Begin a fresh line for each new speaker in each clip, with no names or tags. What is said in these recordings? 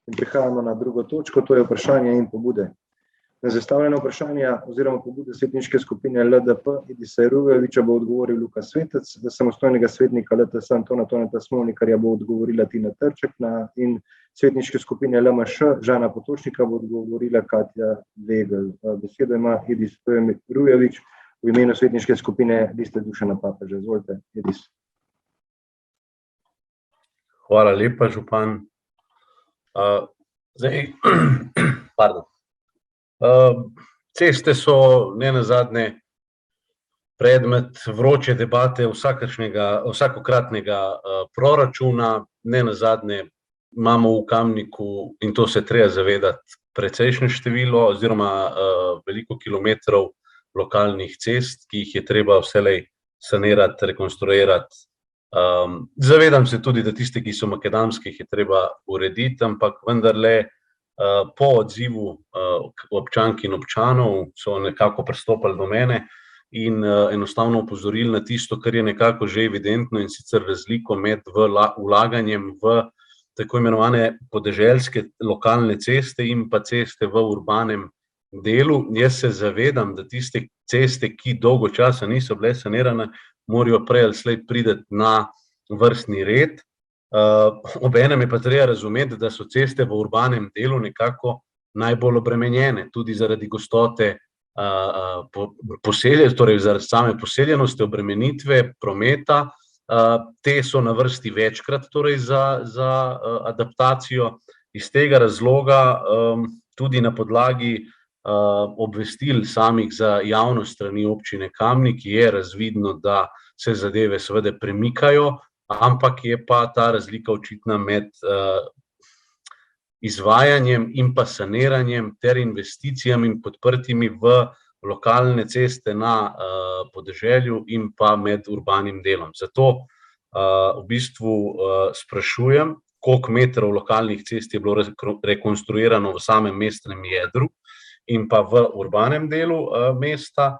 In prihajamo na drugo točko, to je vprašanje in pobude. Na zastavljene vprašanja oziroma pobude svetniške skupine LDP Edisa Rujeviča bo odgovoril Luka Svetec, za samostojnega svetnika LTS Antona Toneta Smolnikarja bo odgovorila Tina Trček in svetniške skupine LMŠ Žana Potočnika bo odgovorila Katja Vegel. Besedo ima Edis Rujevič v imenu svetniške skupine Liste Dušana Papeža. Izvolite, Edis.
Hvala lepa, župan. Ceste so nenazadnje predmet vroče debate vsakokratnega proračuna. Nenazadnje imamo v Kamniku, in to se treba zavedati, precejšnje število oziroma veliko kilometrov lokalnih cest, ki jih je treba vselej sanirati, rekonstruirati. Zavedam se tudi, da tiste, ki so makadamske, jih je treba urediti, ampak vendarle po odzivu občank in občanov so nekako pristopili do mene in enostavno opozorili na tisto, kar je nekako že evidentno, in sicer razliko med vlaganjem v tako imenovane podeželske lokalne ceste in pa ceste v urbanem delu. Jaz se zavedam, da tiste ceste, ki dolgo časa niso bile sanirane, morajo prej ali slej priti na vrstni red. Obenem je pa treba razumeti, da so ceste v urbanem delu nekako najbolj obremenjene, tudi zaradi gostote torej zaradi same poseljenosti, obremenitve, prometa. Te so na vrsti večkrat torej za adaptacijo. Iz tega razloga tudi na podlagi obvestil samih za javnost strani občine Kamnik je razvidno, da se zadeve seveda premikajo, ampak je pa ta razlika očitna med izvajanjem in pa saniranjem ter investicijami podprtimi v lokalne ceste na podeželju in pa med urbanim delom. Zato v bistvu sprašujem, koliko metrov lokalnih cest je bilo rekonstruirano v samem mestnem jedru in pa v urbanem delu mesta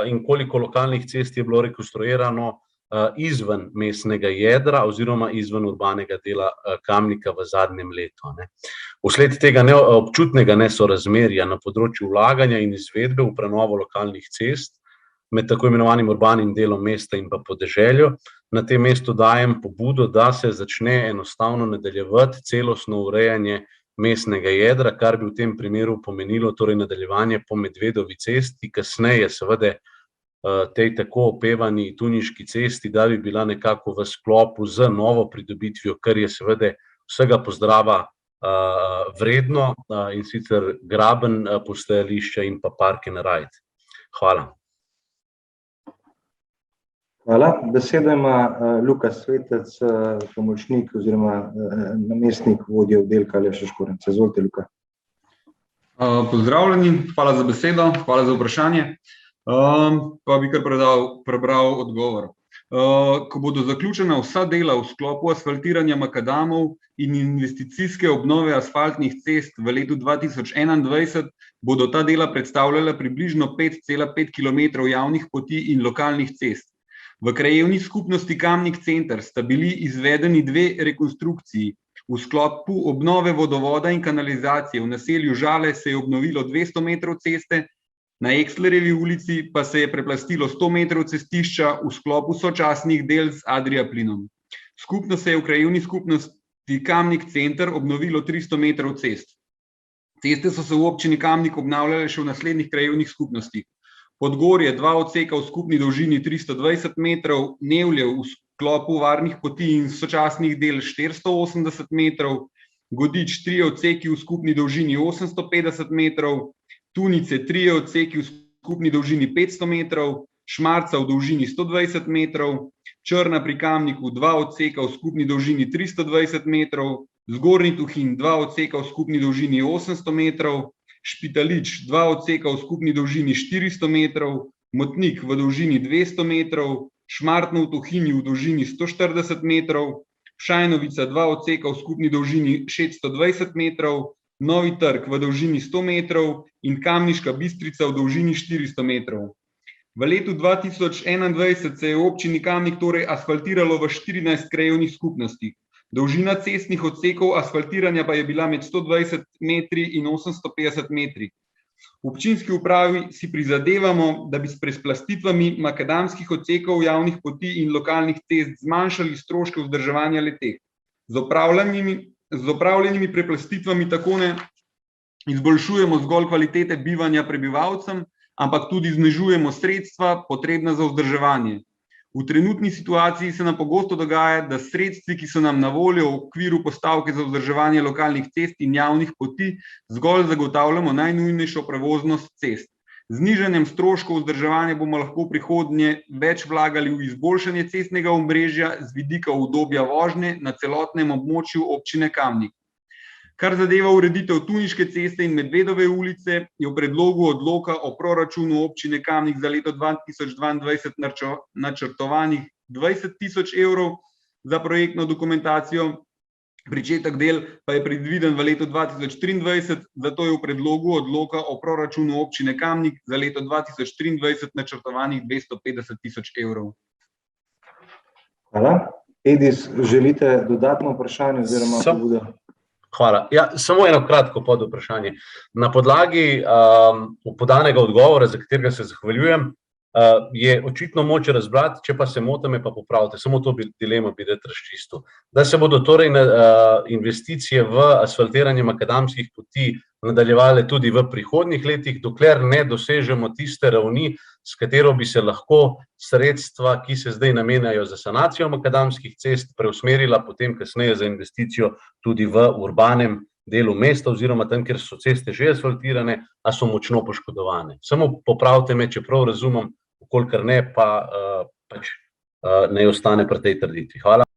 in koliko lokalnih cest je bilo rekonstruirano izven mestnega jedra oziroma izven urbanega dela Kamnika v zadnjem letu. Vsled tega občutnega nesorazmerja na področju vlaganja in izvedbe v prenovo lokalnih cest med tako imenovanim urbanim delom mesta in pa podeželju, na tem mestu dajem pobudo, da se začne enostavno nadaljevati celostno urejanje mestnega jedra, kar bi v tem primeru pomenilo torej nadaljevanje po Medvedovi cesti, kasneje seveda tej tako opevani Tuniški cesti, da bi bila nekako v sklopu z novo pridobitvijo, kar je seveda vsega pozdrava vredno, in sicer graben postajališča in pa park and ride. Hvala.
Hvala. Besedo ima Luka Svetec, pomočnik oziroma namestnik vodje oddelka Aleša Škorenc. Izvolite, Luka.
Pozdravljeni, hvala za besedo, hvala za vprašanje. Pa bi kar prebral odgovor. Ko bodo zaključena vsa dela v sklopu asfaltiranja makadamov in investicijske obnove asfaltnih cest v letu 2021, bodo ta dela predstavljala približno 5,5 km javnih poti in lokalnih cest. V krajevni skupnosti Kamnik center sta bili izvedeni 2 rekonstrukciji. V sklopu obnove vodovoda in kanalizacije v naselju Žale se je obnovilo 200 metrov ceste, na Ekslerjevi ulici pa se je preplastilo 100 metrov cestišča v sklopu sočasnih del z Adriaplinom. Skupno se je v krajevni skupnosti Kamnik center obnovilo 300 metrov cest. Ceste so se v občini Kamnik obnavljale še v naslednjih krajevnih skupnostih. Podgorje 2 odseka v skupni dolžini 320 metrov, Nevlje v sklopu varnih poti in sočasnih del 480 metrov, Godič 3 odseki v skupni dolžini 850 metrov, Tunice 3 odseki v skupni dolžini 500 metrov, Šmarca v dolžini 120 metrov, Črna pri Kamniku 2 odseka v skupni dolžini 320 metrov, Zgornji Tuhinj 2 odseka v skupni dolžini 800 metrov, Špitalič 2 odseka v skupni dolžini 400 metrov, Motnik v dolžini 200 metrov, Šmartno v Tuhinji v dolžini 140 metrov, Pšajnovica 2 odseka v skupni dolžini 620 metrov, Novi Trg v dolžini 100 metrov in Kamniška Bistrica v dolžini 400 metrov. V letu 2021 se je v občini Kamnik torej asfaltiralo v 14 krajevnih skupnostih. Dolžina cestnih odsekov asfaltiranja pa je bila med 120 metri in 850 metri. V občinski upravi si prizadevamo, da bi s presplastitvami makadamskih odsekov javnih poti in lokalnih cest zmanjšali stroške vzdrževanja le-teh. Z opravljenimi preplastitvami tako ne izboljšujemo zgolj kvalitete bivanja prebivalcem, ampak tudi znižujemo sredstva, potrebna za vzdrževanje. V trenutni situaciji se nam pogosto dogaja, da s sredstvi, ki so nam na voljo v okviru postavke za vzdrževanje lokalnih cest in javnih poti, zgolj zagotavljamo najnujnejšo prevoznost cest. Z znižanjem stroškov vzdrževanja bomo lahko v prihodnje več vlagali v izboljšanje cestnega omrežja z vidika udobja vožnje na celotnem območju občine Kamnik. Kar zadeva ureditev Tuniške ceste in Medvedove ulice, je v predlogu odloka o proračunu občine Kamnik za leto 2022 načrtovanih 20.000 evrov za projektno dokumentacijo, pričetek del pa je predviden v letu 2023, zato je v predlogu odloka o proračunu občine Kamnik za leto 2023 načrtovanih 250.000 evrov.
Hvala. Edis, želite dodatno vprašanje oziroma pobudo?
Hvala. Ja, samo eno kratko podvprašanje. Na podlagi podanega odgovora, za katerega se zahvaljujem, je očitno moč razbrati, če pa se motim, me pa popravite, samo to dilemo bi rad razčistil. Da se bodo torej investicije v asfaltiranje makadamskih poti nadaljevale tudi v prihodnjih letih, dokler ne dosežemo tiste ravni, s katero bi se lahko sredstva, ki se zdaj namenjajo za sanacijo makadamskih cest, preusmerila potem kasneje za investicijo tudi v urbanem delu mesta oziroma tam, kjer so ceste že asfaltirane, a so močno poškodovane. Samo popravite me, če prav razumem, kolikor ne, pa pač ne ostane pri tej trditvi. Hvala.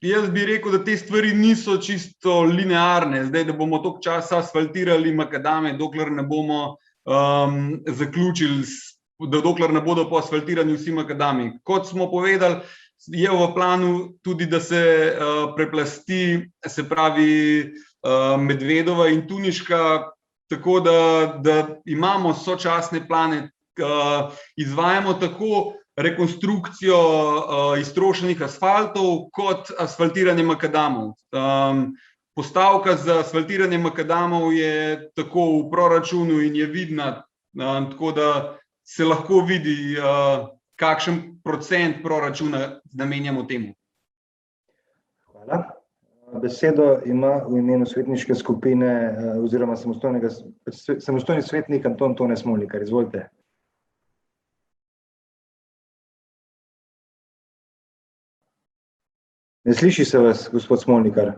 Jaz bi rekel, da te stvari niso čisto linearne. Zdaj, da bomo toliko časa asfaltirali makadame, dokler ne bomo zaključili, dokler ne bodo po asfaltirani vsi makadami. Kot smo povedali, je v planu tudi, da se preplasti, se pravi Medvedova in Tuniška, tako da imamo sočasne plane, izvajamo tako rekonstrukcijo iztrošenih asfaltov kot asfaltiranje makadamov. Postavka za asfaltiranje makadamov je tako v proračunu in je vidna, tako da se lahko vidi, kakšen procent proračuna namenjamo temu.
Hvala. Besedo ima v imenu svetniške skupine oziroma samostojni svetnik Anton Tone Smolnikar. Izvolite. Ne sliši se vas, gospod Smolnikar.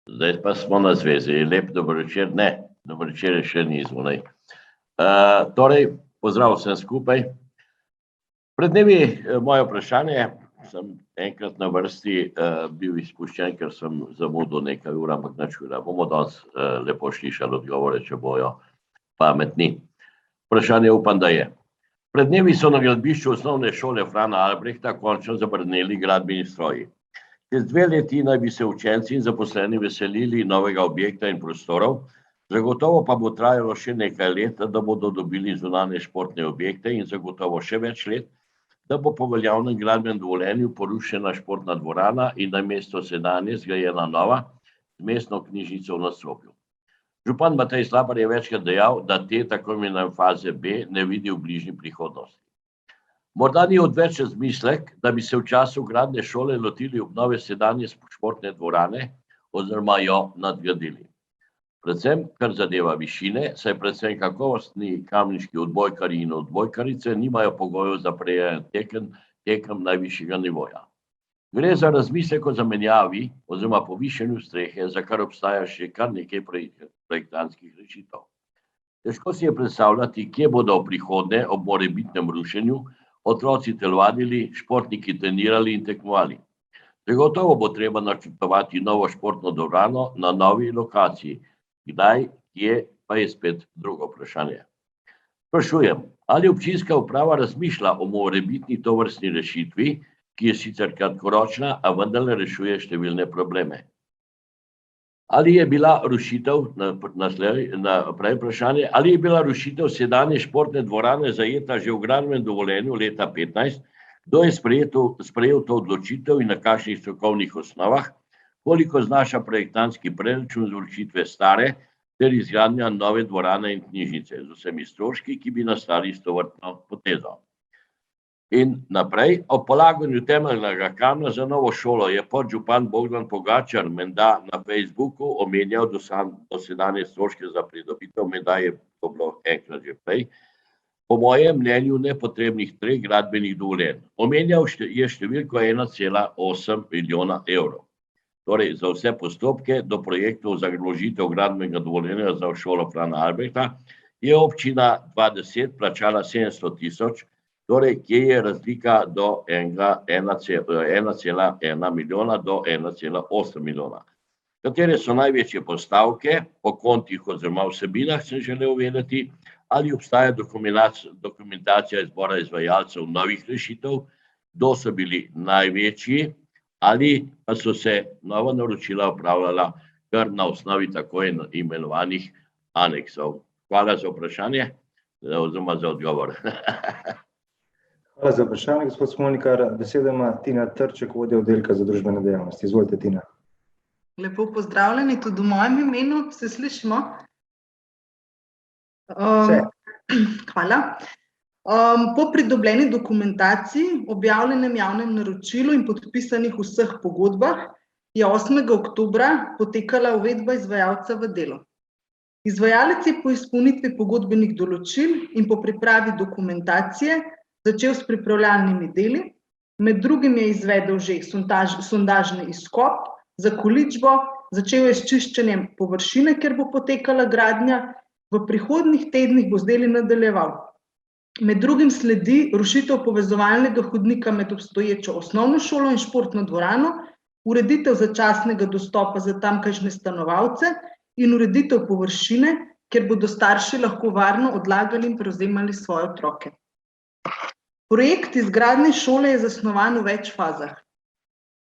Zdaj pa smo na zvezi. Lep dober večer. Ne, dober večer še ni zvonaj. Torej, pozdrav vsem skupaj. Pred dnevi moje vprašanje, sem enkrat na vrsti bil izpuščen, ker sem zamudil nekaj ur, ampak nič ura. Bomo danes lepo slišali odgovore, če bojo pametni. Vprašanje upam, da je. Pred dnevi so na gradbišču osnovne šole Frana Albrehta končno zabrneli gradbeni stroji. Čez 2 leti naj bi se učenci in zaposleni veselili novega objekta in prostorov, zagotovo pa bo trajalo še nekaj let, da bodo dobili zunanje športne objekte in zagotovo še več let, da bo po veljavnem gradbenem dovoljenju porušena športna dvorana in namesto sedanje zgrajena nova z mestno knjižnico v nadstropju. Župan Matej Slapar je večkrat dejal, da te tako imenovane faze B ne vidi v bližnji prihodnosti. Morda ni odveč razmislek, da bi se v času gradnje šole lotili obnove sedanje športne dvorane oziroma jo nadgradili. Predvsem, kar zadeva višine, saj predvsem kakovostni kamniški odbojkarji in odbojkarice nimajo pogojev za prejemanje tekem najvišjega nivoja. Gre za razmislek o zamenjavi oziroma povišanju strehe, za kar obstaja še kar nekaj projektantskih rešitev. Težko si je predstavljati, kje bodo v prihodnje ob morebitnem rušenju otroci telovadili, športniki trenirali in tekmovali. Zagotovo bo treba načrtovati novo športno dvorano na novi lokaciji. Kdaj, kje, pa je spet drugo vprašanje. Sprašujem, ali občinska uprava razmišlja o morebitni tovrstni rešitvi, ki je sicer kratkoročna, a vendarle rešuje številne probleme. Ali je bila rušitev, naprej vprašanje, ali je bila rušitev sedanje športne dvorane zajeta že v gradbenem dovoljenju leta 2015, Kdo je sprejel to odločitev in na kakšnih strokovnih osnovah, koliko znaša projektantski preračun izvršitve stare ter izgradnja nove dvorane in knjižnice z vsemi stroški, ki bi nastali s tovrstno potezo. In naprej, ob polaganju temeljnega kamna za novo šolo je podžupan Bogdan Pogačar menda na Facebooku omenjal dosedanje stroške za pridobitev, menda je to bilo enkrat že prej, po mojem mnenju nepotrebnih 3 gradbenih dovoljenj. Omenjal je številko 1,8 milijona evrov. Torej, za vse postopke do projektov za vložitev gradbenega dovoljenja za šolo Frana Albrehta je občina 2010 plačala 700 000, torej, kje je razlika do 1,1 milijona do 1,8 milijona. Katere so največje postavke po kontih oziroma vsebinah, sem želel vedeti, ali obstaja dokumentacija izbora izvajalcev novih rešitev, kdo so bili največji, ali pa so se nova naročila opravljala kar na osnovi tako imenovanih aneksov. Hvala za vprašanje oziroma za odgovor.
Hvala za vprašanje, gospod Smolnikar. Besedo ima Tina Trček, vodja oddelka za družbene dejavnosti. Izvolite, Tina.
Lepo pozdravljeni, tudi v mojem imenu, se slišimo? Hvala. Po pridobljeni dokumentaciji, objavljenem javnem naročilu in podpisanih vseh pogodbah je 8. oktobra potekala uvedba izvajalca v delo. Izvajalec je po izpolnitvi pogodbenih določil in po pripravi dokumentacije začel s pripravljalnimi deli, med drugim je izvedel že sondažni izkop, zakoličbo, začel je s čiščenjem površine, kjer bo potekala gradnja, v prihodnjih tednih bo z deli nadaljeval. Med drugim sledi rušitev povezovalnega hodnika med obstoječo osnovno šolo in športno dvorano, ureditev začasnega dostopa za tamkajšnje stanovalce in ureditev površine, kjer bodo starši lahko varno odlagali in prevzemali svoje otroke. Projekt izgradnje šole je zasnovan v več fazah.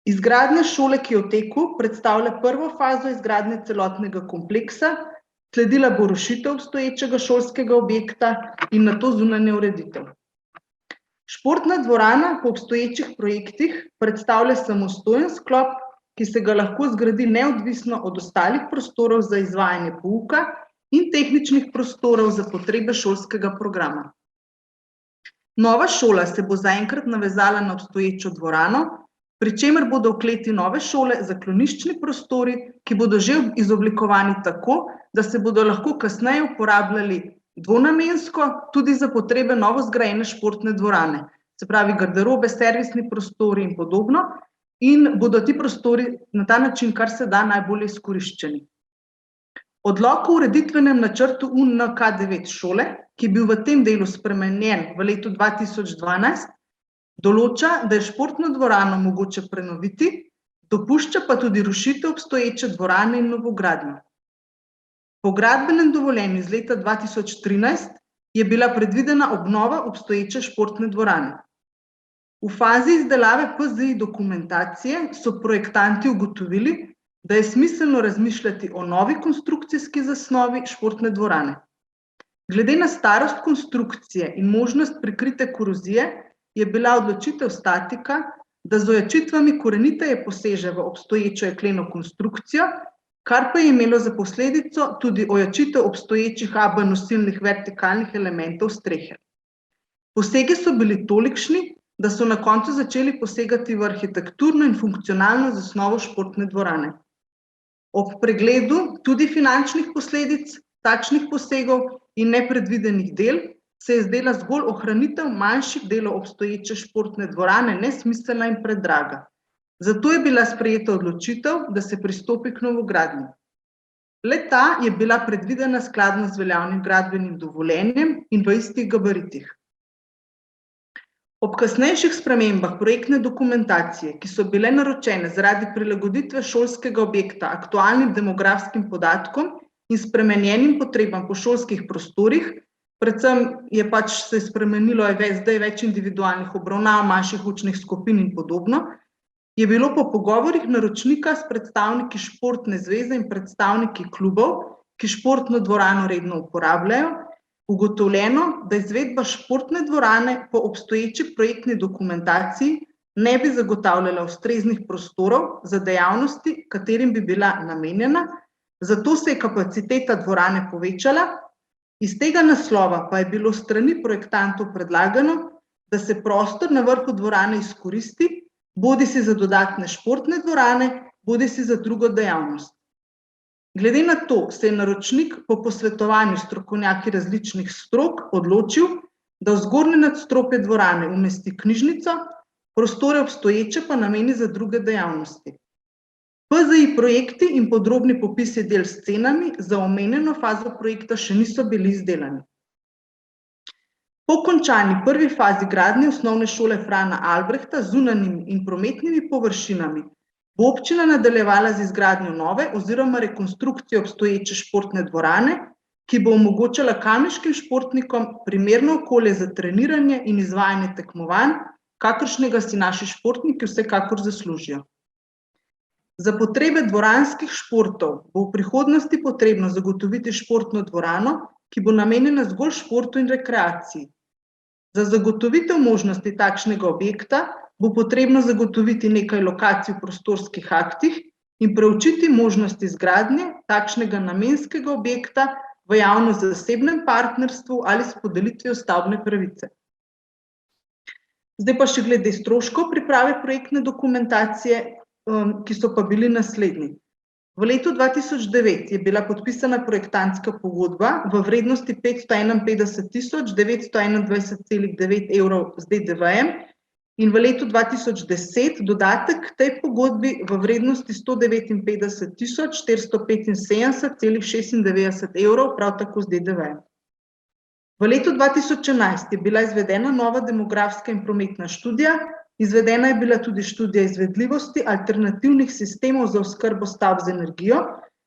Izgradnja šole, ki je v teku, predstavlja prvo fazo izgradnje celotnega kompleksa, sledila bo rušitev obstoječega šolskega objekta in nato zunanja ureditev. Športna dvorana po obstoječih projektih predstavlja samostojen sklop, ki se ga lahko zgradi neodvisno od ostalih prostorov za izvajanje pouka in tehničnih prostorov za potrebe šolskega programa. Nova šola se bo zaenkrat navezala na obstoječo dvorano, pri čemer bodo v kleti nove šole zakloniščni prostori, ki bodo že izoblikovani tako, da se bodo lahko kasneje uporabljali dvonamensko tudi za potrebe novo zgrajene športne dvorane, se pravi garderobe, servisni prostori in podobno, in bodo ti prostori na ta način kar se da najbolje izkoriščeni. Odlok o ureditvenem načrtu UNK9 šole, ki je bil v tem delu spremenjen v letu 2012, določa, da je športno dvorano mogoče prenoviti, dopušča pa tudi rušitev obstoječe dvorane in novogradnjo. Po gradbenem dovoljenju iz leta 2013 je bila predvidena obnova obstoječe športne dvorane. V fazi izdelave PZI dokumentacije so projektanti ugotovili, da je smiselno razmišljati o novi konstrukcijski zasnovi športne dvorane. Glede na starost konstrukcije in možnost prikrite korozije, je bila odločitev statika, da z ojačitvami koreniteje poseže v obstoječo jekleno konstrukcijo, kar pa je imelo za posledico tudi ojačitev obstoječih AB nosilnih vertikalnih elementov strehe. Posegi so bili tolikšni, da so na koncu začeli posegati v arhitekturno in funkcionalno zasnovo športne dvorane. Ob pregledu tudi finančnih posledic takšnih posegov in nepredvidenih del se je zdela zgolj ohranitev manjših delov obstoječe športne dvorane nesmiselna in predraga. Zato je bila sprejeta odločitev, da se pristopi k novogradnji. Le-ta je bila predvidena skladno z veljavnim gradbenim dovoljenjem in v istih gabaritih. Ob kasnejših spremembah projektne dokumentacije, ki so bile naročene zaradi prilagoditve šolskega objekta aktualnim demografskim podatkom in spremenjenim potrebam po šolskih prostorih, predvsem je se spremenilo zdaj več individualnih obravnav, manjših učnih skupin in podobno, je bilo po pogovorih naročnika s predstavniki športne zveze in predstavniki klubov, ki športno dvorano redno uporabljajo, ugotovljeno, da izvedba športne dvorane po obstoječi projektni dokumentaciji ne bi zagotavljala ustreznih prostorov za dejavnosti, katerim bi bila namenjena, zato se je kapaciteta dvorane povečala, iz tega naslova pa je bilo s strani projektantov predlagano, da se prostor na vrhu dvorane izkoristi, bodisi za dodatne športne dvorane, bodisi za drugo dejavnost. Glede na to se je naročnik po posvetovanju s strokovnjaki različnih strok odločil, da v zgornje nadstropje dvorane umesti knjižnico, prostore obstoječe pa nameni za druge dejavnosti. PZI projekti in podrobni popisi del s cenami za omenjeno fazo projekta še niso bili izdelani. Po končani prvi fazi gradnje osnovne šole Frana Albrehta z zunanjimi in prometnimi površinami bo občina nadaljevala z izgradnjo nove oziroma rekonstrukcijo obstoječe športne dvorane, ki bo omogočala kamniškim športnikom primerno okolje za treniranje in izvajanje tekmovanj, kakršnega si naši športniki vsekakor zaslužijo. Za potrebe dvoranskih športov bo v prihodnosti potrebno zagotoviti športno dvorano, ki bo namenjena zgolj športu in rekreaciji. Za zagotovitev možnosti takšnega objekta bo potrebno zagotoviti nekaj lokacij v prostorskih aktih in preučiti možnosti izgradnje takšnega namenskega objekta v javno-zasebnem partnerstvu ali s podelitvijo stavbne pravice. Zdaj pa še glede stroškov priprave projektne dokumentacije, ki so pa bili naslednji. V letu 2009 je bila podpisana projektantska pogodba v vrednosti 551.921,9 evrov z DDV-jem in v letu 2010 dodatek k tej pogodbi v vrednosti 159.475,96 evrov, prav tako z DDV-jem. V letu 2011 je bila izvedena nova demografska in prometna študija, izvedena je bila tudi študija izvedljivosti alternativnih sistemov za oskrbo stavb z energijo,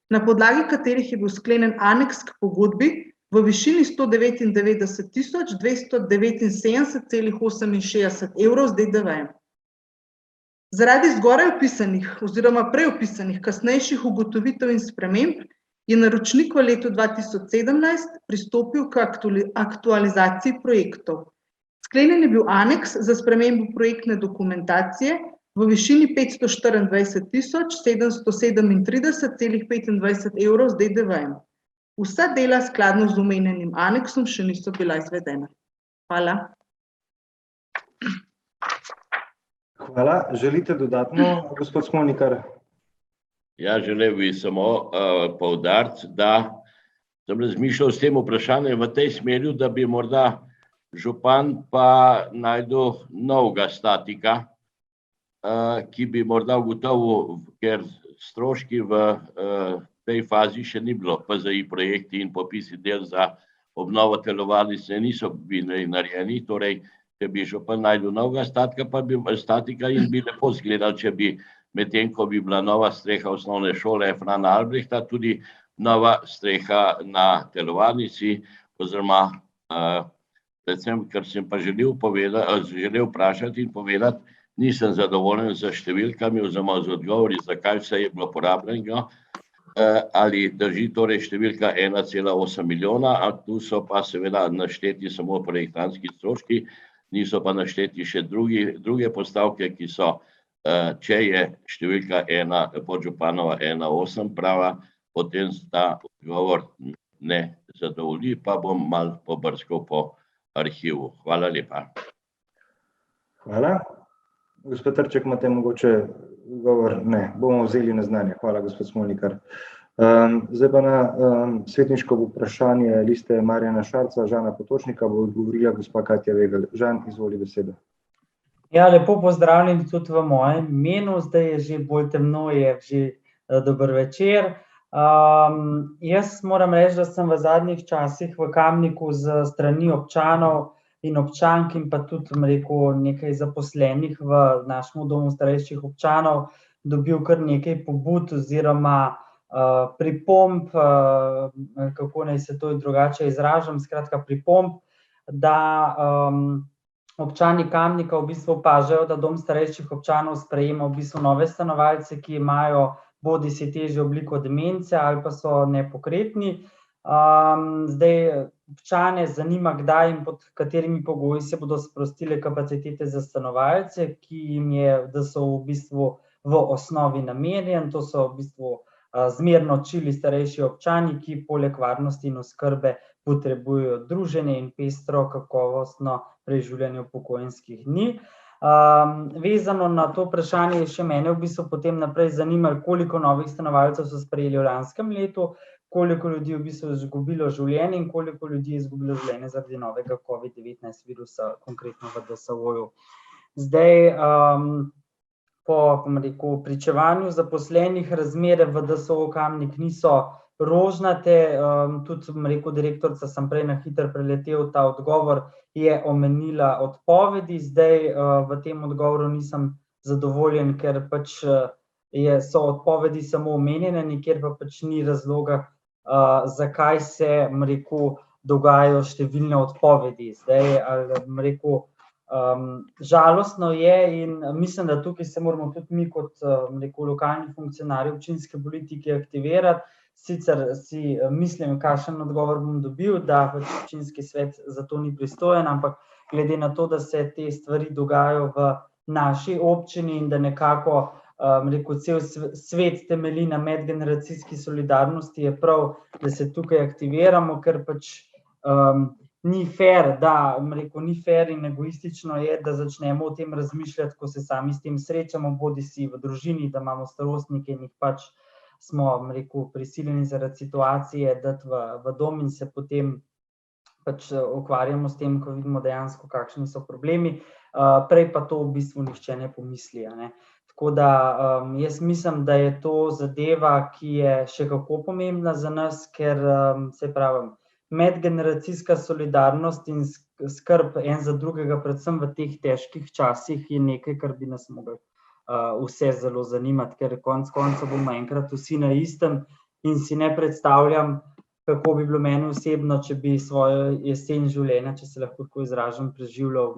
na podlagi katerih je bil sklenjen aneks k pogodbi v višini 159.279,68 evrov z DDV-jem. Zaradi zgoraj opisanih oziroma preopisanih kasnejših ugotovitev in sprememb je naročnik v letu 2017 pristopil k aktualizaciji projektov. Sklenjen je bil aneks za spremembo projektne dokumentacije v višini 524.737,25 evrov z DDV-jem. Vsa dela skladno z omenjenim aneksom še niso bila izvedena. Hvala.
Hvala. Želite dodatno, gospod Smolnikar?
Ja, želel bi samo poudariti, da sem razmišljal s tem vprašanjem v tej smeri, da bi morda župan pa najdel novega statika, ki bi morda ugotovil, ker stroški v tej fazi še ni bilo, PZI projekti in popisi del za obnovo telovadnice niso bili narejeni, torej, če bi župan najdel novega statika in bi lepo izgledal, če bi medtem, ko bi bila nova streha osnovne šole Frana Albrehta, tudi nova streha na telovadnici, oziroma predvsem, ker sem pa želel vprašati in povedati, nisem zadovoljen z številkami oziroma z odgovori, zakaj vse je bilo porabljenega, ali drži torej številka 1,8 milijona, a tu so pa seveda našteti samo projektantski stroški, niso pa našteti še druge postavke, ki so, če je številka podžupanova 1,8 prava, potem ta odgovor ne zadovolji, pa bom malo pobrskal po arhivu. Hvala lepa.
Hvala. Gospod Trček, imate mogoče govor? Ne, bomo vzeli na znanje. Hvala, gospod Smolnikar. Zdaj pa na svetniško vprašanje liste Marjana Šarca, Žana Potočnika bo odgovorila gospa Katja Vegel. Žan, izvoli besedo.
Ja, lepo pozdravljeni tudi v mojem imenu, zdaj je že bolj temno, je že dober večer. Jaz moram reči, da sem v zadnjih časih v Kamniku z strani občanov in občank in pa tudi, rekel, nekaj zaposlenih v našem domu starejših občanov dobil kar nekaj pobud oziroma pripomb, kako naj se to drugače izražam, skratka pripomb, da občani Kamnika v bistvu opažajo, da dom starejših občanov sprejema v bistvu nove stanovalce, ki imajo bodisi težjo obliko demence ali pa so nepokretni. Zdaj, občane zanima, kdaj in pod katerimi pogoji se bodo sprostile kapacitete za stanovalce, ki jim je DSO v bistvu v osnovi namenjen. To so v bistvu zmerno čili starejši občani, ki poleg varnosti in oskrbe potrebujejo druženje in pestro kakovostno preživljanje upokojenskih dni. Vezano na to vprašanje je še mene v bistvu potem naprej zanimalo, koliko novih stanovalcev so sprejeli v lanskem letu, koliko ljudi v bistvu izgubilo življenje in koliko ljudi je izgubilo življenje zaradi novega COVID-19 virusa, konkretno v DSO-ju. Zdaj, po pričevanju zaposlenih razmere v DSO Kamnik niso rožnate, tudi direktorica, sem prej na hitro preletel ta odgovor, je omenila odpovedi. Zdaj v tem odgovoru nisem zadovoljen, ker pač so odpovedi samo omenjene, nikjer pa pač ni razloga, zakaj se, dogajajo številne odpovedi. Zdaj, žalostno je in mislim, da tukaj se moramo tudi mi kot, lokalni funkcionarji občinske politike aktivirati. Sicer si mislim, kakšen odgovor bom dobil, da pač občinski svet za to ni pristojen, ampak glede na to, da se te stvari dogajajo v naši občini in da nekako cel svet temelji na medgeneracijski solidarnosti, je prav, da se tukaj aktiviramo, ker pač ni fair, ni fair in egoistično je, da začnemo o tem razmišljati, ko se sami s tem srečamo, bodisi v družini, da imamo starostnike in jih pač smo, prisiljeni zaradi situacije dati v dom in se potem pač ukvarjamo s tem, ko vidimo dejansko, kakšni so problemi, prej pa to v bistvu nihče ne pomisli, a ne. Tako da jaz mislim, da je to zadeva, ki je še kako pomembna za nas, ker se pravim, medgeneracijska solidarnost in skrb en za drugega, predvsem v teh težkih časih, je nekaj, kar bi nas mogli vse zelo zanimati, ker konec koncev bomo enkrat vsi na istem in si ne predstavljam, kako bi bilo meni osebno, če bi svojo jesen življenja, če se lahko tako izražam, preživljal,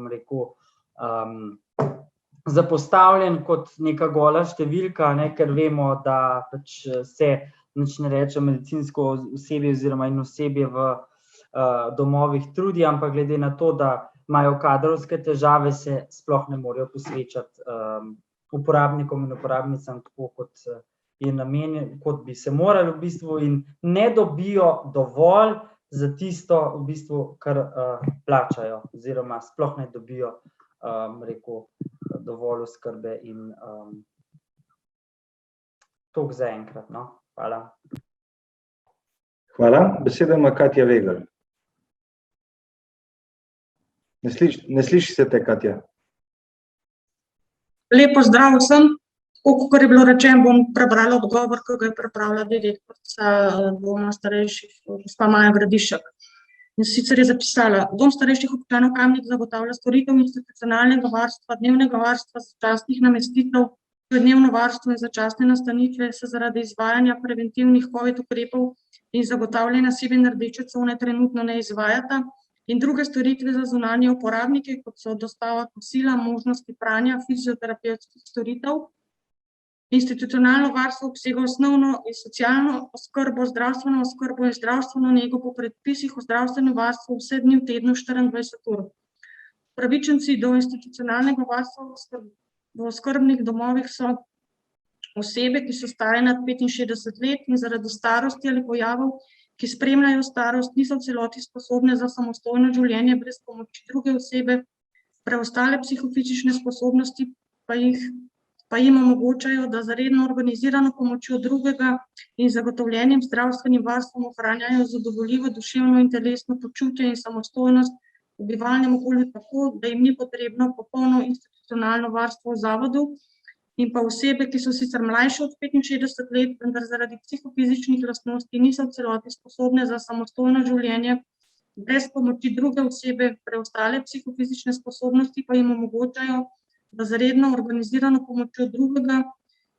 zapostavljen kot neka gola številka, ker vemo, da pač se nič ne reče medicinsko osebje oziroma in osebje v domovih trudi, ampak glede na to, da imajo kadrovske težave, se sploh ne morejo posvečati uporabnikom in uporabnicam tako, kot je namenjen, kot bi se morali v bistvu, in ne dobijo dovolj za tisto, v bistvu, kar plačajo, oziroma sploh ne dobijo, dovolj oskrbe in toliko zaenkrat, no. Hvala.
Hvala. Besedo ima Katja Vegl. Ne sliši se te, Katja.
Lep pozdrav vsem. Kakor je bilo rečeno, bom prebrala odgovor, ki ga je pripravila direktorica Doma starejših, gospa Maja Gradišek. In sicer je zapisala: Dom starejših občanov Kamnik zagotavlja storitev institucionalnega varstva, dnevnega varstva, začasnih namestitev, dnevno varstvo in začasne nastanitve se zaradi izvajanja preventivnih COVID ukrepov in zagotavljanja sive in rdeče cone trenutno ne izvajata, in druge storitve za zunanje uporabnike, kot so dostava kosila, možnosti pranja, fizioterapevtskih storitev. Institucionalno varstvo obsega osnovno in socialno oskrbo, zdravstveno oskrbo in zdravstveno nego po predpisih o zdravstvenem varstvu vse dni v tednu 24 ur. Upravičenci do institucionalnega varstva v oskrbnih domovih so osebe, ki so stare nad 65 let in zaradi starosti ali pojavov, ki spremljajo starost, niso v celoti sposobne za samostojno življenje brez pomoči druge osebe, preostale psihofizične sposobnosti pa jim omogočajo, da z redno organizirano pomočjo drugega in zagotovljenim zdravstvenim varstvom ohranjajo zadovoljivo duševno in telesno počutje in samostojnost v bivalnem okolju tako, da jim ni potrebno popolno institucionalno varstvo v zavodu, in pa osebe, ki so sicer mlajše od 65 let, vendar zaradi psihofizičnih lastnosti niso v celoti sposobne za samostojno življenje brez pomoči druge osebe, preostale psihofizične sposobnosti pa jim omogočajo, da z redno organizirano pomočjo drugega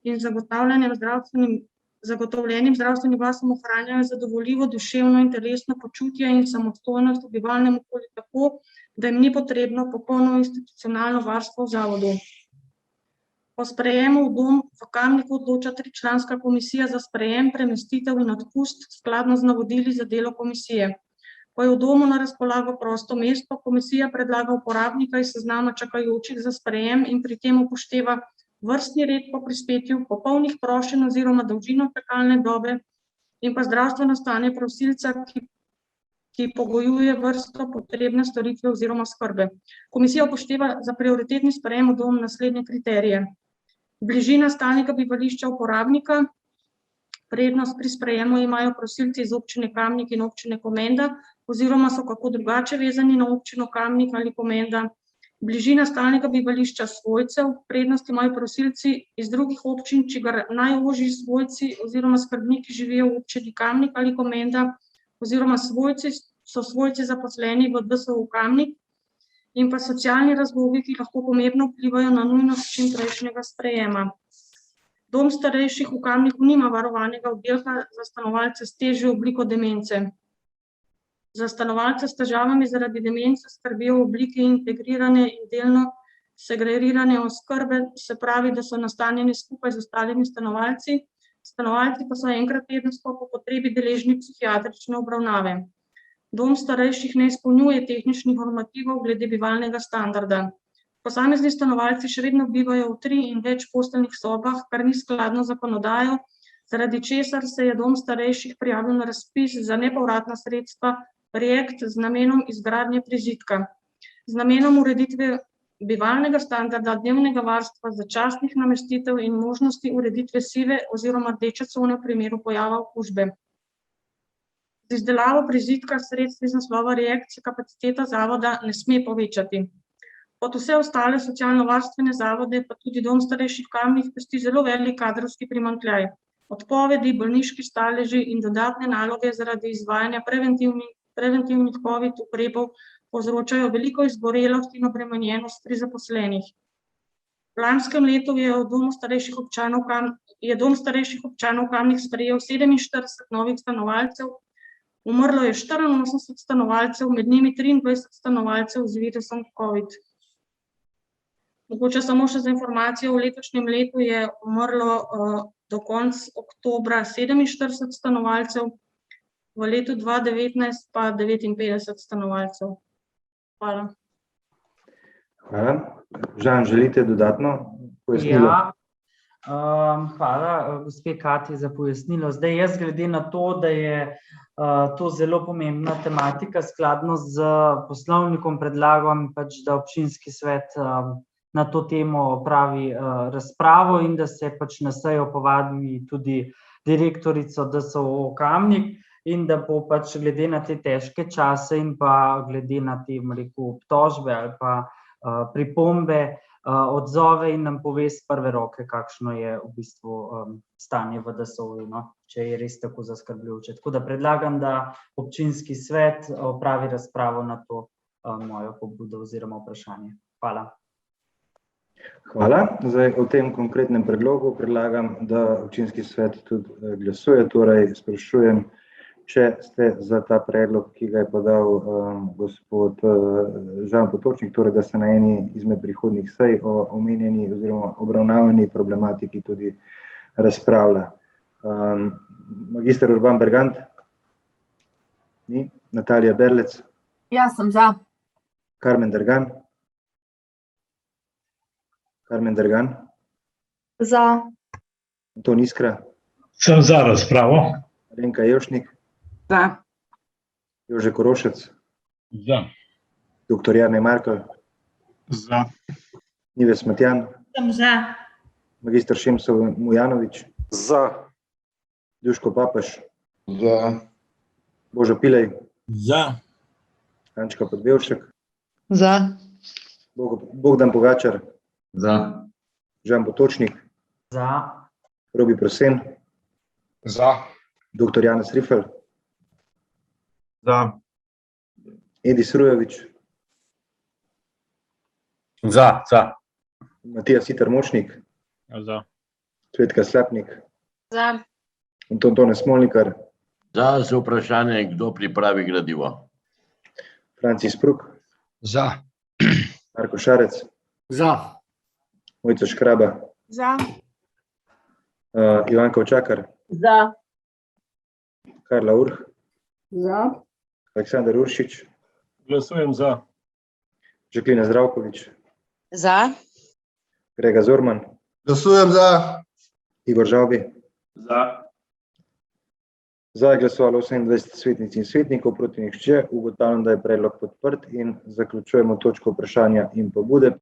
in zagotovljenim zdravstvenim varstvom ohranjajo zadovoljivo duševno in telesno počutje in samostojnost v bivalnem okolju tako, da jim ni potrebno popolno institucionalno varstvo v zavodu. Po sprejemu v dom v Kamniku odloča 3-članska komisija za sprejem, premestitev in odpust skladno z navodili za delo komisije. Ko je v domu na razpolago prosto mesto, komisija predlaga uporabnika iz seznama čakajočih za sprejem in pri tem upošteva vrstni red po prispetju, popolnih prošenj oziroma dolžino čakalne dobe in pa zdravstveno stanje prosilca, ki pogojuje vrsto potrebne storitve oziroma skrbe. Komisija upošteva za prioritetni sprejem v dom naslednje kriterije. Bližina stalnega bivališča uporabnika, prednost pri sprejemu imajo prosilci iz občine Kamnik in občine Komenda oziroma so kako drugače vezani na občino Kamnik ali Komenda. Bližina stalnega bivališča svojcev, prednost imajo prosilci iz drugih občin, čigar najožji svojci oziroma skrbniki živijo v občini Kamnik ali Komenda oziroma svojci zaposleni v DSO Kamnik in pa socialni razlogi, ki lahko pomembno vplivajo na nujnost čimprejšnjega sprejema. Dom starejših v Kamniku nima varovanega oddelka za stanovalce s težjo obliko demence. Za stanovalce s težavami zaradi demence skrbijo v obliki integrirane in delno segregirane oskrbe, se pravi, da so nastanjeni skupaj z ostalimi stanovalci, stanovalci pa so enkrat tedensko po potrebi deležni psihiatrične obravnave. Dom starejših ne izpolnjuje tehničnih normativov glede bivalnega standarda. Posamezni stanovalci še vedno bivajo v 3 in več posteljnih sobah, kar ni skladno z zakonodajo, zaradi česar se je dom starejših prijavil na razpis za nepovratna sredstva projekt z namenom izgradnje prizidka. Z namenom ureditve bivalnega standarda, dnevnega varstva, začasnih namestitev in možnosti ureditve sive oziroma rdeče cone v primeru pojava okužbe. Z izdelavo prizidka sredstvi iz naslova REACT se kapaciteta zavoda ne sme povečati. Kot vse ostale socialno-varstvene zavode, pa tudi dom starejših Kamnik pesti zelo velik kadrovski primanjkljaj. Odpovedi, bolniški staleži in dodatne naloge zaradi izvajanja preventivnih COVID ukrepov povzročajo veliko izgorelost in obremenjenost pri zaposlenih. V lanskem letu je dom starejših občanov Kamnik sprejel 47 novih stanovalcev, umrlo je 84 stanovalcev, med njimi 23 stanovalcev z virusom COVID. Mogoče samo še za informacijo, v letošnjem letu je umrlo do konca oktobra 47 stanovalcev, v letu 2019 pa 59 stanovalcev. Hvala.
Hvala. Žan, želite dodatno pojasnilo?
Ja, hvala gospe Katji za pojasnilo. Zdaj jaz glede na to, da je to zelo pomembna tematika, skladno z poslovnikom predlagam pač, da občinski svet na to temo opravi razpravo in da se pač na sejo povabi tudi direktorico DSO Kamnik in da bo pač glede na te težke čase in pa glede na te, obtožbe ali pa pripombe odzove in nam pove z prve roke, kakšno je v bistvu stanje v DSO-ju, če je res tako zaskrbljujoče. Tako da predlagam, da občinski svet opravi razpravo na to mojo pobudo oziroma vprašanje. Hvala.
Hvala. Zdaj o tem konkretnem predlogu predlagam, da občinski svet tudi glasuje, torej sprašujem, če ste za ta predlog, ki ga je podal gospod Žan Potočnik, torej da se na eni izmed prihodnjih sej o omenjeni oziroma obravnavani problematiki tudi razpravlja. Magister Urban Bergant? Ni? Natalija Berlec?
Ja, sem za.
Karmen Dergan? Karmen Dergan?
Za.
Anton Iskra?
Sem za razpravo.
Alenka Jevšnik?
Za.
Jože Korošec?
Za.
Dr. Jarnej Markel?
Za.
Nives Matjan?
Sem za.
Magister Šemsov Mujanovič?
Za.
Duško Papež?
Za.
Božo Pilej?
Za.
Ančka Podbevšek?
Za.
Bogdan Pogačar?
Za.
Žan Potočnik?
Za.
Robi Prosen?
Za.
Dr. Janez Rifel?
Za.
Edis Rujovič?
Za.
Matija Siter Močnik?
Za.
Cvetka Slapnik?
Za.
Anton Tone Smolnikar?
Za vprašanje, kdo pripravi gradivo.
Francis Pruk?
Za.
Marko Šarec?
Za.
Mojca Škraba?
Za.
Ivanka Očakar,
Za.
Karla Urh,
Za.
Aleksandar Uršič,
Glasujem za.
Žaklina Zdravkovič,
Za.
Grega Zorman,
Glasujem za.
Igor Žavbi.
Za.
Za je glasovalo 28 svetnic in svetnikov, proti nihče. Ugotavljam, da je predlog podprt in zaključujemo točko vprašanja in pobude.